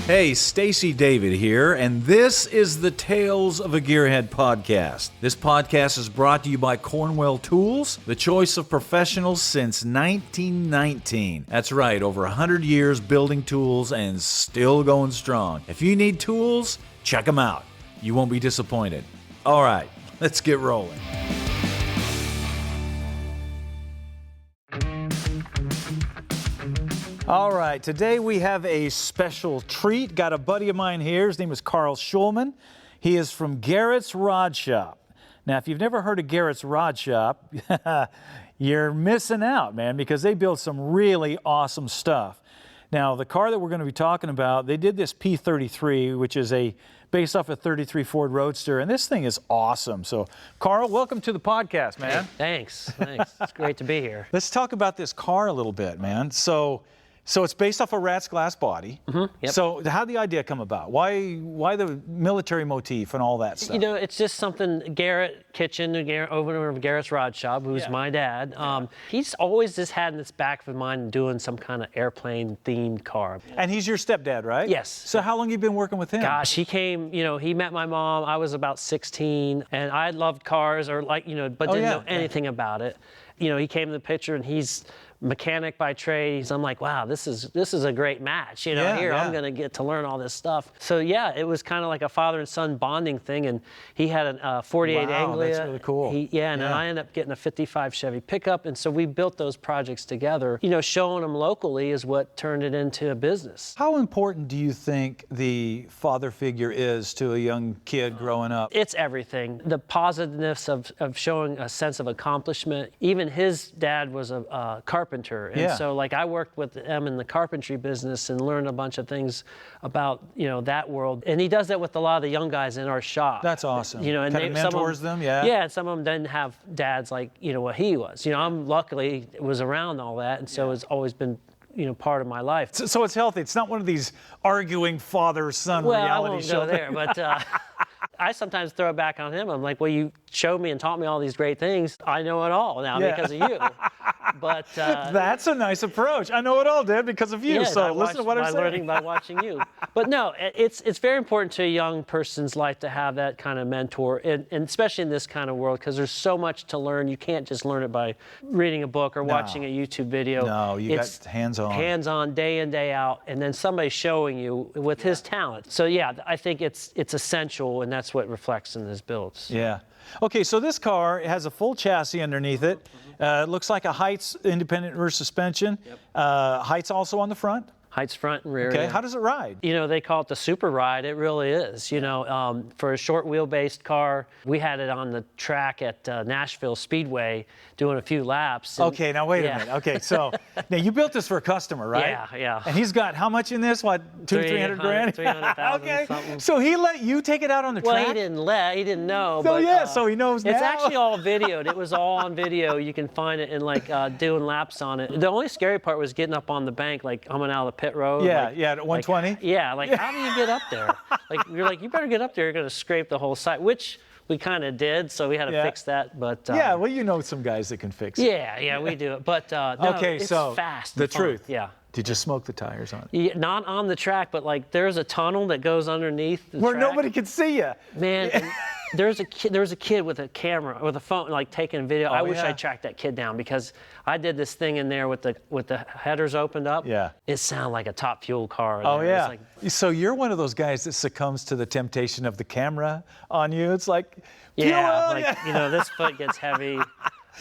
Hey, Stacey David here, and this is the Tales of a Gearhead podcast. This podcast is brought to you by Cornwell Tools, the choice of professionals since 1919. That's right, over 100 years building tools and still going strong. If you need tools, check them out. You won't be disappointed. All right, let's get rolling. All right, today we have a special treat. Got a buddy of mine here. His name is Karl Schulman. He is from Garrets Rod Shop. Now, if you've never heard of Garrets Rod Shop, you're missing out, man, because they build some really awesome stuff. Now, the car that we're going to be talking about, they did this P-33, which is based off a 33 Ford Roadster, and this thing is awesome. So, Karl, welcome to the podcast, man. Hey, thanks. It's great to be here. Let's talk about this car a little bit, man. So it's based off a rat's glass body. Mm-hmm, yep. So how'd the idea come about? Why the military motif and all that stuff? You know, it's just something, Garret owner of Garrets Rod Shop, who's my dad. He's always just had in this back of his mind doing some kind of airplane-themed car. And he's your stepdad, right? Yes. So how long have you been working with him? Gosh, he came, he met my mom. I was about 16, and I loved cars, but didn't know anything about it. He came in the picture, and he's mechanic by trade. I'm like, wow, this is a great match. I'm gonna get to learn all this stuff. So yeah, it was kind of like a father and son bonding thing. And he had a 48 Anglia. That's really cool. And then I ended up getting a 55 Chevy pickup. And so we built those projects together. Showing them locally is what turned it into a business. How important do you think the father figure is to a young kid growing up? It's everything. The positiveness of showing a sense of accomplishment. Even his dad was a carpenter. And so I worked with him in the carpentry business and learned a bunch of things about, that world. And he does that with a lot of the young guys in our shop. That's awesome. And kind of mentors them, yeah. Yeah, and some of them didn't have dads like, what he was. I'm luckily was around all that, and so it's always been part of my life. So it's healthy. It's not one of these arguing father-son reality shows. I won't go there, but I sometimes throw it back on him. I'm like, well, you showed me and taught me all these great things. I know it all now because of you. But that's a nice approach. I know it all, Dad, because of you. So listen to what I'm saying. Learning by watching you. But no, it's very important to a young person's life to have that kind of mentor, and especially in this kind of world, because there's so much to learn. You can't just learn it by reading a book or watching a YouTube video. No, it's got hands-on. Hands-on, day in, day out, and then somebody showing you with his talent. So yeah, I think it's essential, and that's what reflects in his builds. Yeah. Okay, so this car has a full chassis underneath it. It looks like a Heights independent rear suspension. Yep. Heights also on the front? Heights front and rear. Okay, yeah. How does it ride? They call it the super ride. It really is. For a short wheel-based car, we had it on the track at Nashville Speedway doing a few laps. Okay, now wait a minute. Okay, so now you built this for a customer, right? Yeah. And he's got how much in this? What, 300 grand? 300,000 okay. something. So he let you take it out on the track? Well, he didn't know. So he knows now. It's actually all videoed. It was all on video. You can find it and doing laps on it. The only scary part was getting up on the bank, coming out of the pit road. Yeah, at 120? How do you get up there? You better get up there. You're going to scrape the whole side, which we kind of did, so we had to fix that. But some guys that can fix it. Yeah, we do it. But it's fast. The fun. truth. Yeah. Did you smoke the tires on it? Yeah, not on the track, but there's a tunnel that goes underneath the where track. Nobody can see you. Man, and there's a kid with a camera, with a phone, taking a video. I wish I tracked that kid down, because I did this thing in there with the headers opened up. Yeah. It sounded like a top fuel car. Oh, yeah. So you're one of those guys that succumbs to the temptation of the camera on you. It's like, this foot gets heavy.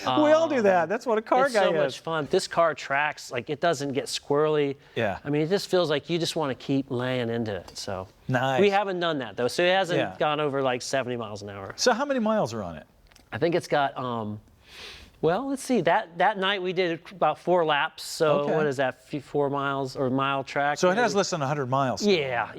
We all do that. That's what a car guy is. It's so much fun. This car tracks, it doesn't get squirrely. Yeah. I mean, it just feels like you just want to keep laying into it. So nice. We haven't done that, though. So it hasn't gone over 70 miles an hour. So how many miles are on it? I think it's got, let's see. That night we did about 4 laps. So what is that, 4 miles or mile track? So it has less than 100 miles. Yeah.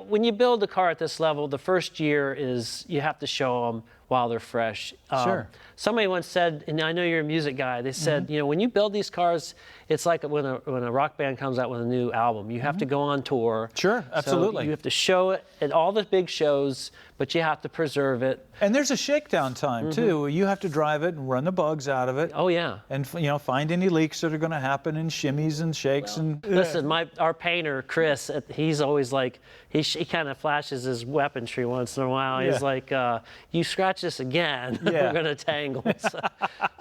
When you build a car at this level, the first year is you have to show them while they're fresh. Sure. Somebody once said, and I know you're a music guy, they said, when you build these cars, it's like when a rock band comes out with a new album. You have to go on tour. Sure, absolutely. So you have to show it at all the big shows, but you have to preserve it. And there's a shakedown time too. You have to drive it and run the bugs out of it. Oh yeah. And find any leaks that are going to happen, and shimmies and shakes and. Listen, our painter Chris, he's always like he kind of flashes his weaponry once in a while. Yeah. He's like, "You scratch this again, Yeah. we're gonna tangle." So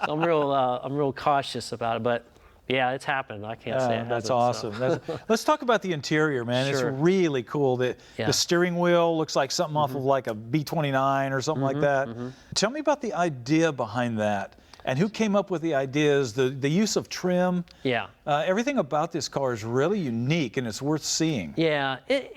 I'm real cautious about it, but. Yeah, it's happened. I can't say it That's hasn't, awesome. so. Let's talk about the interior, man. Sure. It's really cool. The steering wheel looks like something off of like a B-29 or something like that. Tell me about the idea behind that, and who came up with the ideas, the use of trim. Yeah. Everything about this car is really unique, and it's worth seeing. Yeah, it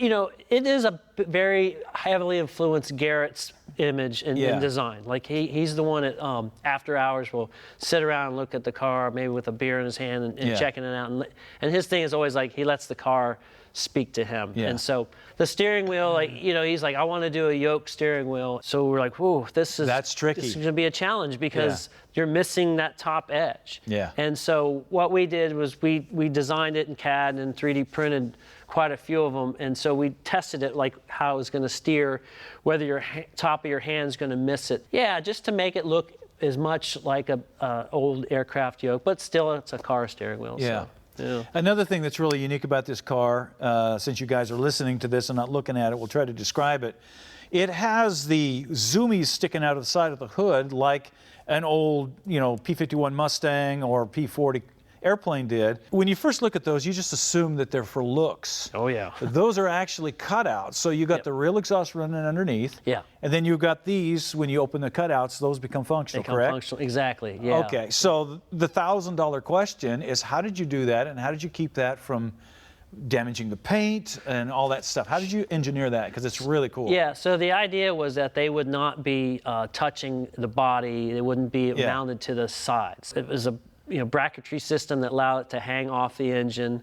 is a very heavily influenced Garrett's image and design. Like he's the one that after hours will sit around and look at the car, maybe with a beer in his hand and checking it out. And his thing is always like he lets the car speak to him. Yeah. And so the steering wheel, like he's like, I want to do a yoke steering wheel. So we're like, whoa, that's tricky. This is going to be a challenge because you're missing that top edge. Yeah. And so what we did was we designed it in CAD and 3D printed quite a few of them, and so we tested it like how it was going to steer, whether your top of your hand's going to miss it. Yeah, just to make it look as much like a old aircraft yoke, but still it's a car steering wheel. Yeah. So, yeah. Another thing that's really unique about this car, since you guys are listening to this and not looking at it, we'll try to describe it. It has the Zoomies sticking out of the side of the hood like an old, P-51 Mustang or P-40 airplane did. When you first look at those, you just assume that they're for looks. Oh yeah. Those are actually cutouts. So you got the real exhaust running underneath. Yeah. And then you've got these, when you open the cutouts, those become functional, correct? Functional, exactly, yeah. Okay, so the $1,000 question is, how did you do that, and how did you keep that from damaging the paint and all that stuff? How did you engineer that? Because it's really cool. Yeah, so the idea was that they would not be touching the body. They wouldn't be mounted to the sides. It was a bracketry system that allowed it to hang off the engine.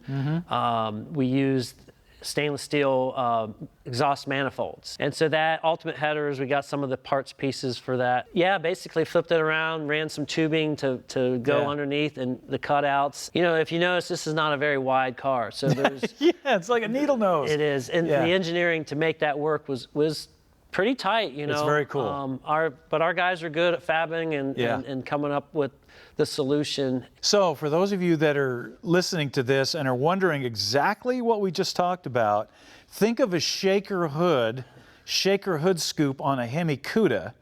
We used stainless steel exhaust manifolds. And so that, ultimate headers, we got some of the parts pieces for that. Yeah, basically flipped it around, ran some tubing to go underneath, and the cutouts. If you notice, this is not a very wide car. So there's... Yeah, it's like a needle nose. It is. And the engineering to make that work was pretty tight, It's very cool. But our guys are good at fabbing and coming up with the solution. So for those of you that are listening to this and are wondering exactly what we just talked about, think of a shaker hood scoop on a Hemi Cuda,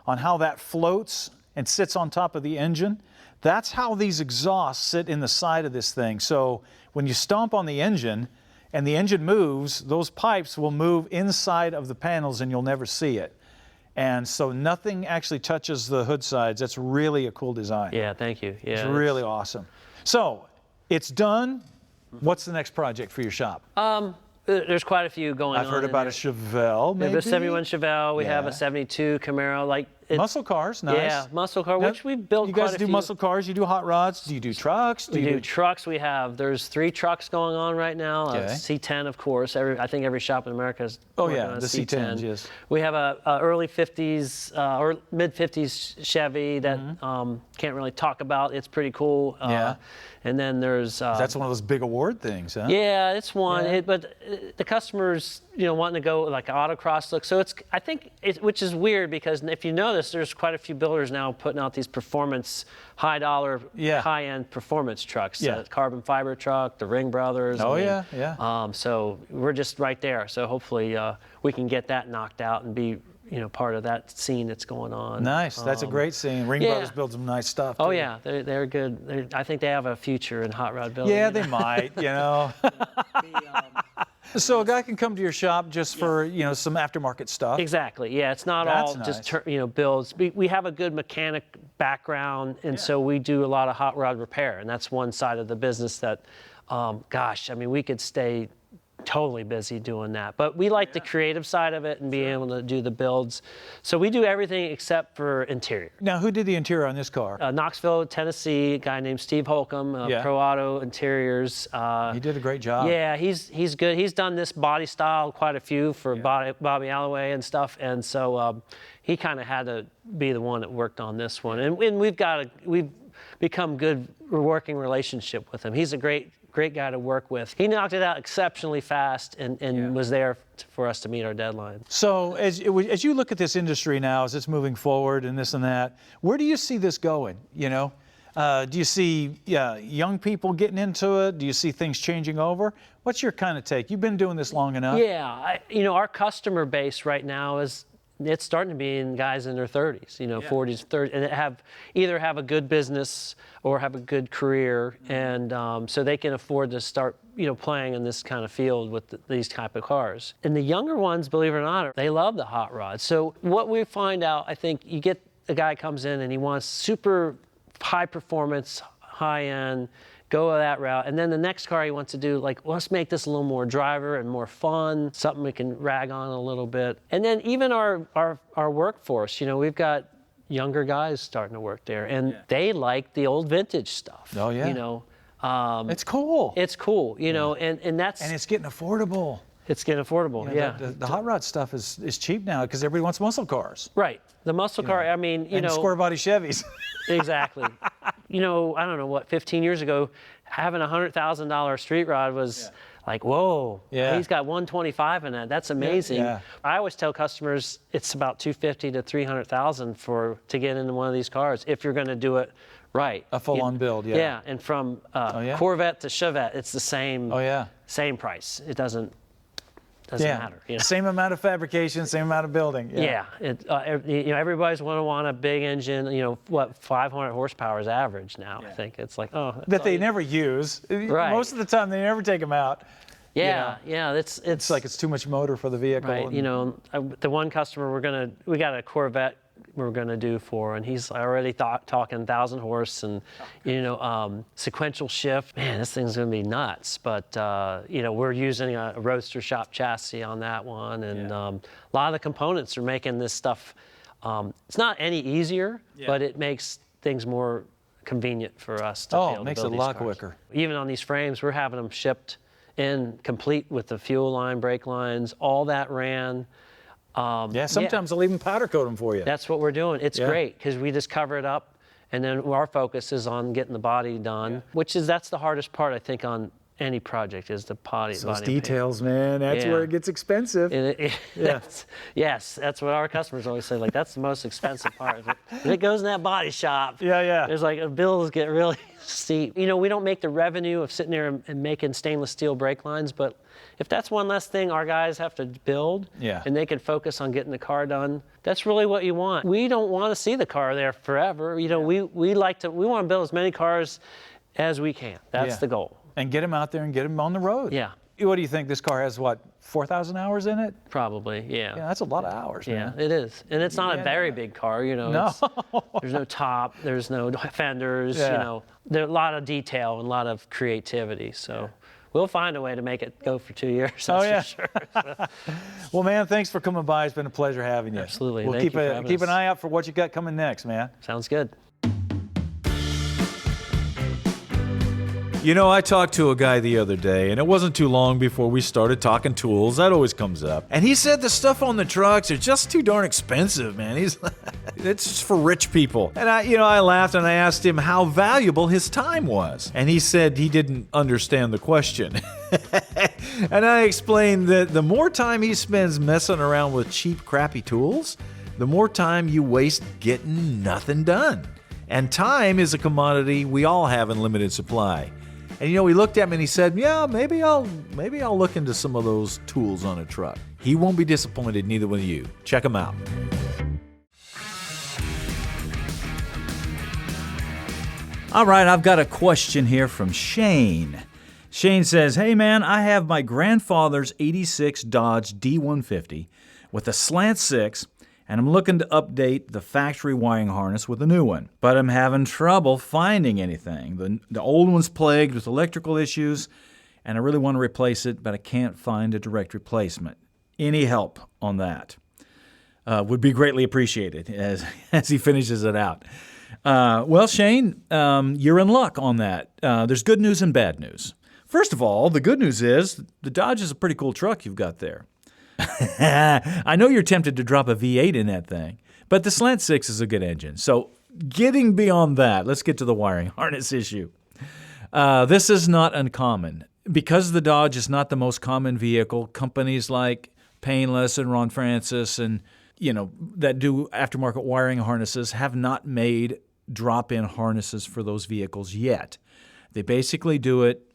on how that floats and sits on top of the engine. That's how these exhausts sit in the side of this thing. So when you stomp on the engine and the engine moves, those pipes will move inside of the panels and you'll never see it. And so nothing actually touches the hood sides. That's really a cool design. Yeah, thank you. Yeah, it's really awesome. So it's done. What's the next project for your shop? There's quite a few going on. I've heard about a Chevelle, maybe? We have a 71 Chevelle. We have a 72 Camaro. Muscle cars, nice. Yeah, muscle car, which we built. You quite guys a do few. muscle cars? You do hot rods? Do you do trucks? We do trucks. There's 3 trucks going on right now. C10, of course. I think every shop in America is working on a the C10s, yes. We have a early 50s or mid 50s Chevy that can't really talk about. It's pretty cool. And then there's that's one of those big award things, huh? Yeah, it's one. But the customers, wanting to go like an autocross look. So I think which is weird because if you notice, there's quite a few builders now putting out these performance, high dollar, high-end performance trucks. The carbon fiber truck, the Ring Brothers. So we're just right there. So hopefully we can get that knocked out and be part of that scene that's going on. Nice. That's a great scene. Ring Brothers builds some nice stuff, too. Oh, yeah. They're good. I think they have a future in hot rod building. Yeah, they might, So a guy can come to your shop just for, some aftermarket stuff. Exactly. Yeah, it's not all just, builds. We have a good mechanic background, and so we do a lot of hot rod repair, and that's one side of the business that, we could stay totally busy doing that. But we like the creative side of it and being able to do the builds. So we do everything except for interior. Now, who did the interior on this car? Knoxville, Tennessee, a guy named Steve Holcomb, Pro Auto Interiors. He did a great job. Yeah, he's good. He's done this body style, quite a few for Bobby Alloway and stuff. And so he kind of had to be the one that worked on this one. And we've become good working relationship with him. He's a great guy to work with. He knocked it out exceptionally fast and was there for us to meet our deadline. So as you look at this industry now, as it's moving forward and this and that, where do you see this going, you know? Do you see young people getting into it? Do you see things changing over? What's your kind of take? You've been doing this long enough. Yeah, you know, our customer base right now it's starting to be in guys in their 30s, you know, 40s, 30s, and either have a good business or have a good career, and so they can afford to start, you know, playing in this kind of field with these type of cars. And the younger ones, believe it or not, they love the hot rods. So what we find out, I think, you get a guy comes in and he wants super high performance, high end, go that route. And then the next car he wants to do, like, let's make this a little more driver and more fun, something we can rag on a little bit. And then even our workforce, you know, we've got younger guys starting to work there, and they like the old vintage stuff. Oh, yeah. You know, it's cool. It's cool, you know, and that's... And it's getting affordable. It's getting affordable, You know, the hot rod stuff is cheap now because everybody wants muscle cars. Right. The muscle car, I mean, you know... square body Chevys. Exactly. You know, I don't know, what, 15 years ago, having a $100,000 street rod was like, whoa, he's got 125 in that. That's amazing. Yeah. I always tell customers it's about 250 to 300,000 to get into one of these cars if you're going to do it right. A full-on build, Yeah, and from Corvette to Chevette, it's the same. Same price. It doesn't matter. You know? Same amount of fabrication, same amount of building. You know, everybody's want a big engine. You know, what, 500 horsepower is average now. I think it's like, that they never use. Right. Most of the time, they never take them out. Yeah, it's like it's too much motor for the vehicle. Right. You know, the one customer we got a Corvette we're gonna do for, and he's already talking 1,000 horse and you know, sequential shift. Man, this thing's gonna be nuts. But you know, we're using a Roadster shop chassis on that one, and a lot of the components are making this stuff. It's not any easier, but it makes things more convenient for us to be able to makes build it a lot these cars. quicker. Even on these frames, we're having them shipped in complete with the fuel line, brake lines, all that ran. Sometimes they'll even powder coat them for you. That's what we're doing. It's great because we just cover it up, and then our focus is on getting the body done, that's the hardest part, I think, on any project is the body. Those details, man. That's where it gets expensive. Yes, that's what our customers always say. Like, that's the most expensive part. When it goes in that body shop, there's like bills get really steep. You know, we don't make the revenue of sitting there and making stainless steel brake lines, but if that's one less thing our guys have to build, and they can focus on getting the car done, that's really what you want. We don't want to see the car there forever. You know, we want to build as many cars as we can. That's the goal. And get them out there and get them on the road. Yeah. What do you think? This car has, what, 4,000 hours in it? Probably, yeah. Yeah, that's a lot of hours, man. Yeah, it is. And it's not a very big car, you know. No. There's no top, there's no fenders, you know. There's a lot of detail and a lot of creativity, so we'll find a way to make it go for 2 years, that's for sure. Well, man, thanks for coming by. It's been a pleasure having you. Absolutely. We'll keep an eye out for what you got coming next, man. Sounds good. You know, I talked to a guy the other day, and it wasn't too long before we started talking tools. That always comes up. And he said the stuff on the trucks are just too darn expensive, man. It's just for rich people. And I laughed and I asked him how valuable his time was. And he said he didn't understand the question. And I explained that the more time he spends messing around with cheap, crappy tools, the more time you waste getting nothing done. And time is a commodity we all have in limited supply. And he looked at me and he said, yeah, maybe I'll look into some of those tools on a truck. He won't be disappointed, neither will you. Check him out. All right, I've got a question here from Shane. Shane says, hey man, I have my grandfather's 86 Dodge D150 with a slant 6, and I'm looking to update the factory wiring harness with a new one. But I'm having trouble finding anything. The old one's plagued with electrical issues, and I really want to replace it, but I can't find a direct replacement. Any help on that would be greatly appreciated as he finishes it out. Well, Shane, you're in luck on that. There's good news and bad news. First of all, the good news is the Dodge is a pretty cool truck you've got there. I know you're tempted to drop a V8 in that thing, but the Slant 6 is a good engine. So getting beyond that, let's get to the wiring harness issue. This is not uncommon. Because the Dodge is not the most common vehicle, companies like Painless and Ron Francis and, that do aftermarket wiring harnesses have not made drop-in harnesses for those vehicles yet. They basically do it,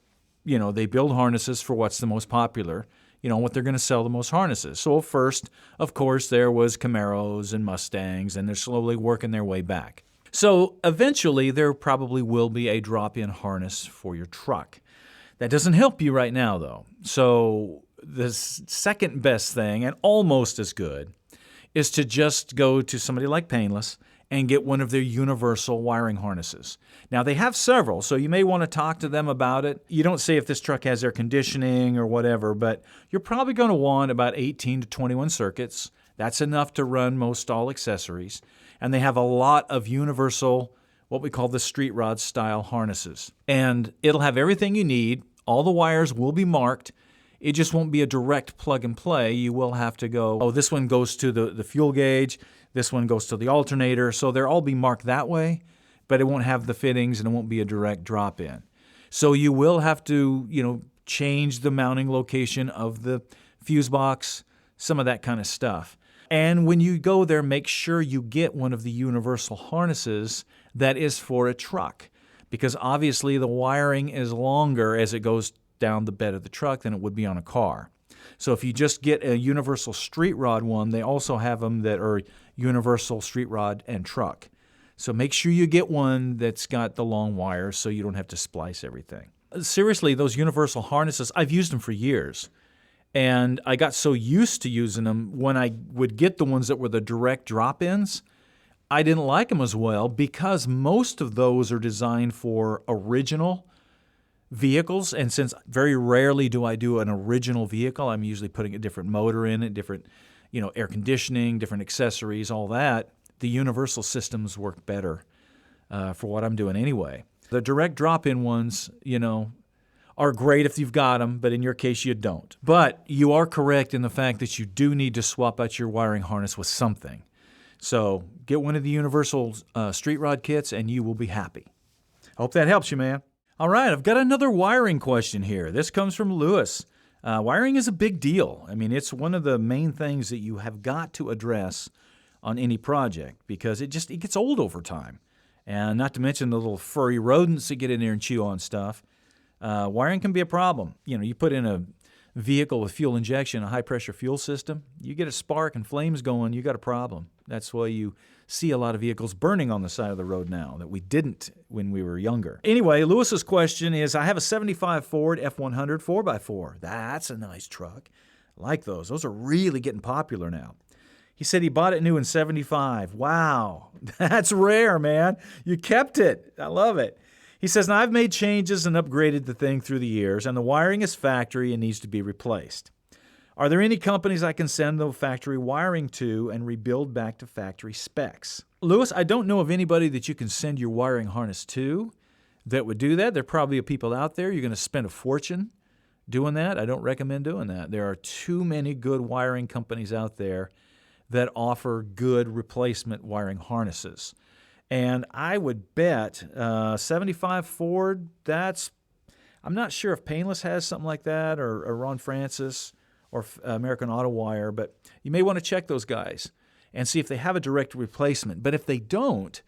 they build harnesses for what's the most popular, what they're going to sell the most harnesses. So first, of course, there was Camaros and Mustangs, and they're slowly working their way back. So eventually, there probably will be a drop-in harness for your truck. That doesn't help you right now, though. So the second best thing, and almost as good, is to just go to somebody like Painless and get one of their universal wiring harnesses. Now, they have several, so you may want to talk to them about it. You don't say if this truck has air conditioning or whatever, but you're probably going to want about 18 to 21 circuits. That's enough to run most all accessories. And they have a lot of universal, what we call the street rod style harnesses. And it'll have everything you need. All the wires will be marked. It just won't be a direct plug and play. You will have to go, this one goes to the fuel gauge, this one goes to the alternator. So they'll all be marked that way, but it won't have the fittings and it won't be a direct drop in. So you will have to, change the mounting location of the fuse box, some of that kind of stuff. And when you go there, make sure you get one of the universal harnesses that is for a truck, because obviously the wiring is longer as it goes down the bed of the truck than it would be on a car. So if you just get a universal street rod one, they also have them that are universal street rod and truck. So make sure you get one that's got the long wires so you don't have to splice everything. Seriously, those universal harnesses, I've used them for years. And I got so used to using them, when I would get the ones that were the direct drop-ins, I didn't like them as well because most of those are designed for original vehicles. And since very rarely do I do an original vehicle, I'm usually putting a different motor in it, different, air conditioning, different accessories, all that. The universal systems work better for what I'm doing anyway. The direct drop-in ones, are great if you've got them, but in your case, you don't. But you are correct in the fact that you do need to swap out your wiring harness with something. So get one of the universal street rod kits and you will be happy. Hope that helps you, man. All right, I've got another wiring question here. This comes from Lewis. Wiring is a big deal. I mean, it's one of the main things that you have got to address on any project because it gets old over time. And not to mention the little furry rodents that get in there and chew on stuff. Wiring can be a problem. You put in a vehicle with fuel injection, a high-pressure fuel system, you get a spark and flames going, you got a problem. That's why you see a lot of vehicles burning on the side of the road now that we didn't when we were younger. Anyway, Lewis's question is, I have a 75 Ford F100 4x4. That's a nice truck. I like those. Those are really getting popular now. He said he bought it new in 75. Wow, that's rare, man. You kept it. I love it. He says, now I've made changes and upgraded the thing through the years, and the wiring is factory and needs to be replaced. Are there any companies I can send the factory wiring to and rebuild back to factory specs? Lewis, I don't know of anybody that you can send your wiring harness to that would do that. There are probably people out there. You're going to spend a fortune doing that. I don't recommend doing that. There are too many good wiring companies out there that offer good replacement wiring harnesses. And I would bet 75 Ford, I'm not sure if Painless has something like that or Ron Francis or American Auto Wire, but you may want to check those guys and see if they have a direct replacement. But if they don't,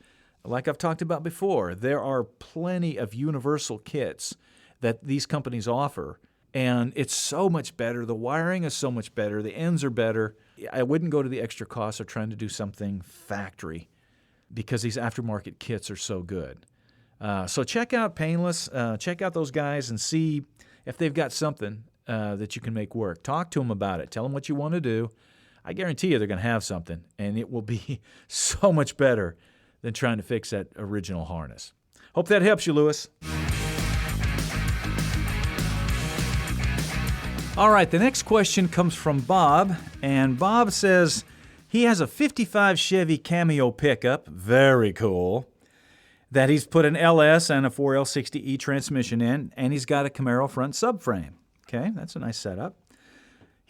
like I've talked about before, there are plenty of universal kits that these companies offer, and it's so much better. The wiring is so much better. The ends are better. I wouldn't go to the extra cost of trying to do something factory, because these aftermarket kits are so good. So check out Painless, check out those guys and see if they've got something that you can make work. Talk to them about it. Tell them what you want to do. I guarantee you they're going to have something, and it will be so much better than trying to fix that original harness. Hope that helps you, Lewis. All right, the next question comes from Bob, and Bob says, he has a 55 Chevy Cameo pickup, very cool, that he's put an LS and a 4L60E transmission in, and he's got a Camaro front subframe. Okay, that's a nice setup.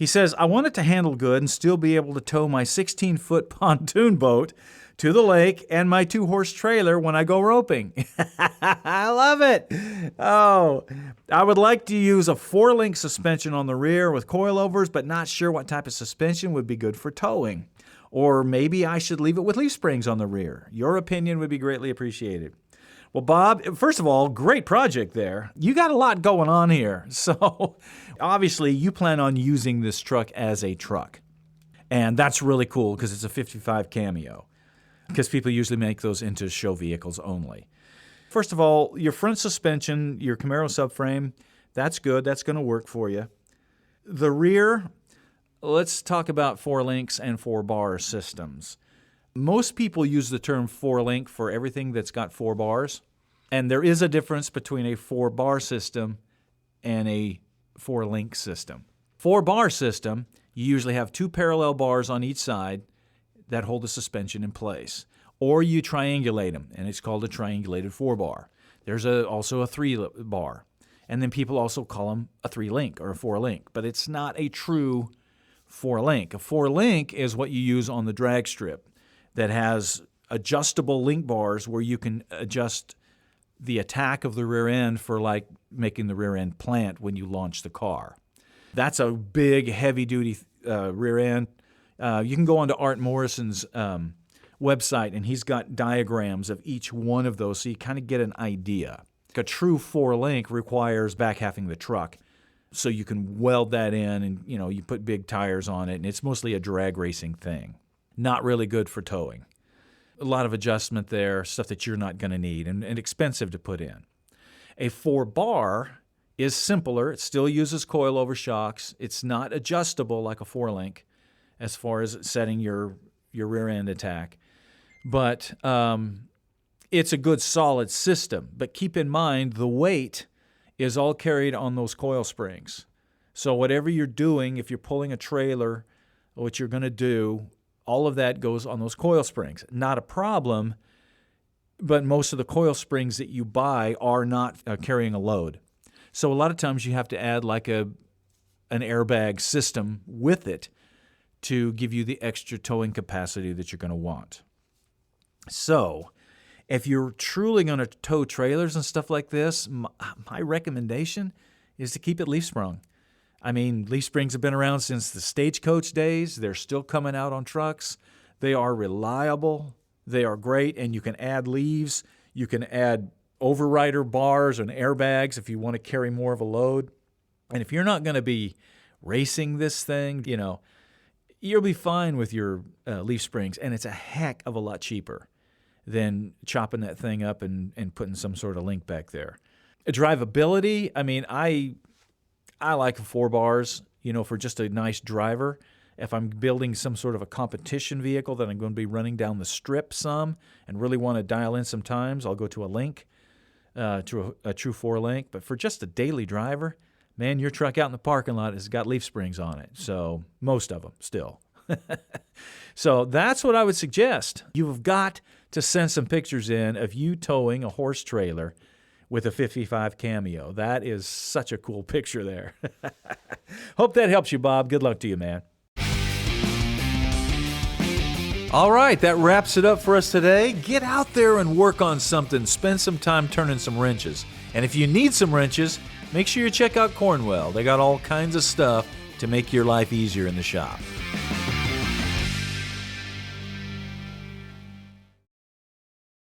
He says, I want it to handle good and still be able to tow my 16-foot pontoon boat to the lake and my 2-horse trailer when I go roping. I love it. Oh, I would like to use a 4-link suspension on the rear with coilovers, but not sure what type of suspension would be good for towing. Or maybe I should leave it with leaf springs on the rear. Your opinion would be greatly appreciated. Well, Bob, first of all, great project there. You got a lot going on here. So obviously you plan on using this truck as a truck. And that's really cool because it's a 55 Cameo. Because people usually make those into show vehicles only. First of all, your front suspension, your Camaro subframe, that's good. That's going to work for you. The rear, let's talk about 4-links and 4-bar systems. Most people use the term 4-link for everything that's got 4 bars. And there is a difference between a 4-bar system and a 4-link system. 4-bar system, you usually have 2 parallel bars on each side that hold the suspension in place. Or you triangulate them, and it's called a triangulated 4-bar. There's also a 3-bar. And then people also call them a 3-link or a 4-link, but it's not a true 4-link. A 4-link is what you use on the drag strip that has adjustable link bars where you can adjust the attack of the rear end for like making the rear end plant when you launch the car. That's a big, heavy-duty rear end. You can go onto Art Morrison's website, and he's got diagrams of each one of those so you kind of get an idea. A true 4-link requires back-halving the truck, so you can weld that in, and you put big tires on it, and it's mostly a drag racing thing. Not really good for towing. A lot of adjustment there, stuff that you're not going to need, and expensive to put in. A 4-bar is simpler. It still uses coilover shocks. It's not adjustable like a 4-link as far as setting your rear end attack. But it's a good solid system. But keep in mind, the weight is all carried on those coil springs. So whatever you're doing, if you're pulling a trailer, what you're going to do, all of that goes on those coil springs. Not a problem, but most of the coil springs that you buy are not carrying a load. So a lot of times you have to add like an airbag system with it to give you the extra towing capacity that you're going to want. So if you're truly going to tow trailers and stuff like this, my recommendation is to keep it leaf sprung. I mean, leaf springs have been around since the stagecoach days. They're still coming out on trucks. They are reliable. They are great, and you can add leaves. You can add overrider bars and airbags if you want to carry more of a load. And if you're not going to be racing this thing, you'll be fine with your leaf springs, and it's a heck of a lot cheaper than chopping that thing up and putting some sort of link back there. Drivability, I mean, I like 4 bars, for just a nice driver. If I'm building some sort of a competition vehicle that I'm going to be running down the strip some and really want to dial in some times, I'll go to a link, to a true 4-link. But for just a daily driver, man, your truck out in the parking lot has got leaf springs on it. So most of them still. So that's what I would suggest. You've got to send some pictures in of you towing a horse trailer with a 55 Cameo. That is such a cool picture there. Hope that helps you, Bob. Good luck to you, man. All right, that wraps it up for us today. Get out there and work on something. Spend some time turning some wrenches. And if you need some wrenches, make sure you check out Cornwell. They got all kinds of stuff to make your life easier in the shop.